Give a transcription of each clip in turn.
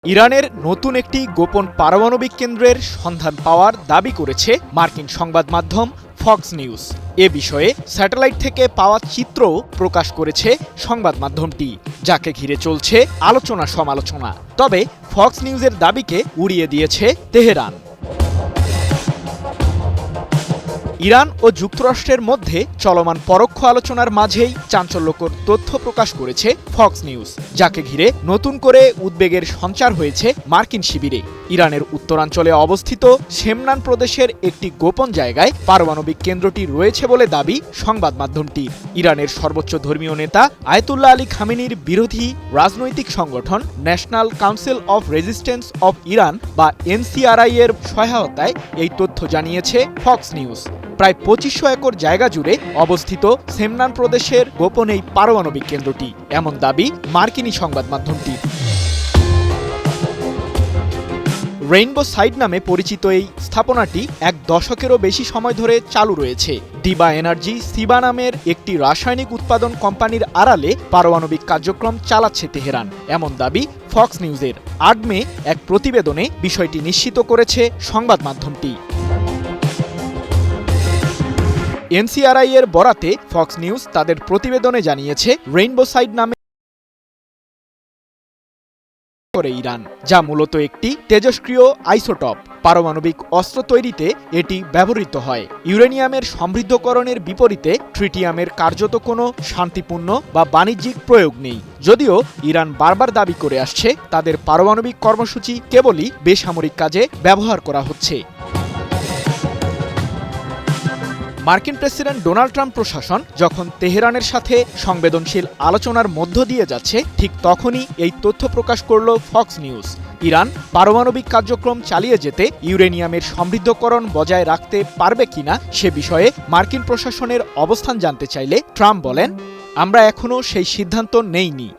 ইরানের নতুন একটি গোপন পারমাণবিক কেন্দ্রের সন্ধান পাওয়ার দাবি করেছে মার্কিন সংবাদ মাধ্যম ফক্স নিউজ। এ বিষয়ে স্যাটেলাইট থেকে পাওয়া চিত্রও প্রকাশ করেছে সংবাদ মাধ্যমটি, যাকে ঘিরে চলছে আলোচনা সমালোচনা। তবে ফক্স নিউজের দাবিকে উড়িয়ে দিয়েছে তেহরান। ইরান ও যুক্তরাষ্ট্রের মধ্যে চলমান পরোক্ষ আলোচনার মাঝেই চাঞ্চল্যকর তথ্য প্রকাশ করেছে ফক্স নিউজ, যাকে ঘিরে নতুন করে উদ্বেগের সঞ্চার হয়েছে মার্কিন শিবিরে। ইরানের উত্তরাঞ্চলে অবস্থিত শেমনান প্রদেশের একটি গোপন জায়গায় পারমাণবিক কেন্দ্রটি রয়েছে বলে দাবি সংবাদ মাধ্যমটির। ইরানের সর্বোচ্চ ধর্মীয় নেতা আয়াতুল্লাহ আলী খামেনির বিরোধী রাজনৈতিক সংগঠন national council of resistance of Iran বা এনসিআরআই এর সহায়তায় এই তথ্য জানিয়েছে ফক্স নিউজ। প্রায় ২৫০০ একর জায়গা জুড়ে অবস্থিত শেমনান প্রদেশের গোপন এই পারমাণবিক কেন্দ্রটি, এমন দাবি মার্কিনী সংবাদ মাধ্যমটির। রেইনবো সাইট নামে পরিচিত এই স্থাপনাটি এক দশকেরও বেশি সময় ধরে চালু রয়েছে। দিবা এনার্জি সিবা নামের একটি রাসায়নিক উৎপাদন কোম্পানির আড়ালে পারমাণবিক কার্যক্রম চালাচ্ছে তেহরান, এমন দাবি ফক্স নিউজের। ৮ মে এক প্রতিবেদনে বিষয়টি নিশ্চিত করেছে সংবাদ মাধ্যমটি। এনসিআরআই এর বরাতে ফক্স নিউজ তাদের প্রতিবেদনে জানিয়েছে, রেইনবো সাইট নামে করে ইরান, যা মূলত একটি তেজস্ক্রিয় আইসোটপ। পারমাণবিক অস্ত্র তৈরিতে এটি ব্যবহৃত হয়। ইউরেনিয়ামের সমৃদ্ধকরণের বিপরীতে ট্রিটিয়ামের কার্যত কোনো শান্তিপূর্ণ বা বাণিজ্যিক প্রয়োগ নেই। যদিও ইরান বারবার দাবি করে আসছে, তাদের পারমাণবিক কর্মসূচি কেবলই বেসামরিক কাজে ব্যবহার করা হচ্ছে। মার্কিন প্রেসিডেন্ট ডোনাল্ড ট্রাম্প প্রশাসন যখন তেহরানের সাথে সংবেদনশীল আলোচনার মধ্য দিয়ে যাচ্ছে, ঠিক তখনই এই তথ্য প্রকাশ করল ফক্স নিউজ। ইরান পারমাণবিক কার্যক্রম চালিয়ে যেতে ইউরেনিয়ামের সমৃদ্ধকরণ বজায় রাখতে পারবে কিনা সে বিষয়ে মার্কিন প্রশাসনের অবস্থান জানতে চাইলে ট্রাম্প বলেন, আমরা এখনও সেই সিদ্ধান্ত নেইনি।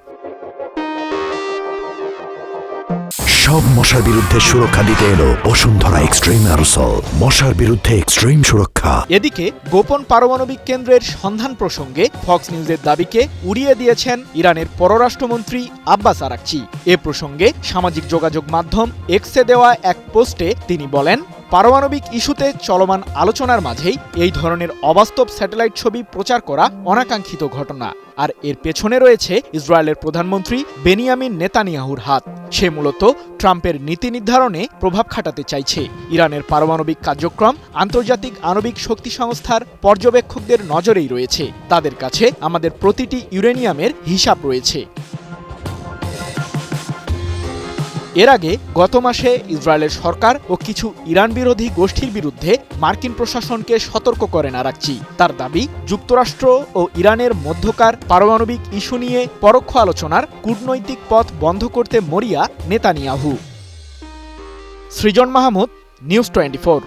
সব মশার বিরুদ্ধে সুরক্ষা দিতে এলো বসুন্ধরা এক্সট্রিম অ্যারোসল, মশার বিরুদ্ধে এক্সট্রিম সুরক্ষা। এদিকে গোপন পারমাণবিক কেন্দ্রের সন্ধান প্রসঙ্গে ফক্স নিউজের দাবিকে উড়িয়ে দিয়েছেন ইরানের পররাষ্ট্রমন্ত্রী আব্বাস আরাকচি। এ প্রসঙ্গে সামাজিক যোগাযোগ মাধ্যম এক্সে দেওয়া এক পোস্টে তিনি বলেন, পারমাণবিক ইস্যুতে চলমান আলোচনার মাঝেই এই ধরনের অবাস্তব স্যাটেলাইট ছবি প্রচার করা অনাকাঙ্ক্ষিত ঘটনা, আর এর পেছনে রয়েছে ইসরায়েলের প্রধানমন্ত্রী বেনিয়ামিন নেতানিয়াহুর হাত। সে মূলত ট্রাম্পের নীতি নির্ধারণে প্রভাব খাটাতে চাইছে। ইরানের পারমাণবিক কার্যক্রম আন্তর্জাতিক আণবিক শক্তি সংস্থার পর্যবেক্ষকদের নজরেই রয়েছে। তাদের কাছে আমাদের প্রতিটি ইউরেনিয়ামের হিসাব রয়েছে। এর আগে গত মাসে ইসরায়েলের সরকার ও কিছু ইরান বিরোধী গোষ্ঠীর বিরুদ্ধে মার্কিন প্রশাসনকে সতর্ক করেন আরাকচি। তার দাবি, যুক্তরাষ্ট্র ও ইরানের মধ্যকার পারমাণবিক ইস্যু নিয়ে পরোক্ষ আলোচনার কূটনৈতিক পথ বন্ধ করতে মরিয়া নেতানিয়াহু। সৃজন মাহমুদ, নিউজ 24।